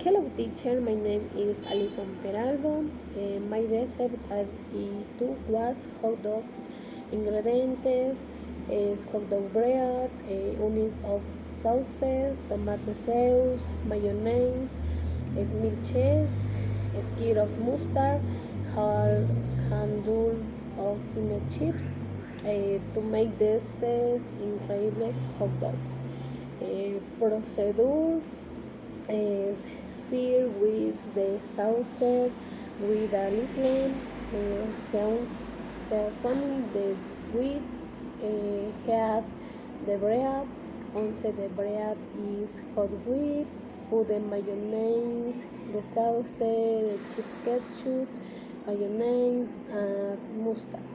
Hello teacher, my name is Alison Peralbo. My recipe was hot dogs. Ingredientes is hot dog bread, units of sauces, tomato sauce, mayonnaise, is milk cheese, a skid of mustard, half handful of fine chips to make this incredible hot dogs. Procedure is filled with the sauce with a little seasoning the with had the bread. Once the bread is hot whip, put the mayonnaise, the sauce, the chips ketchup, mayonnaise and mustard.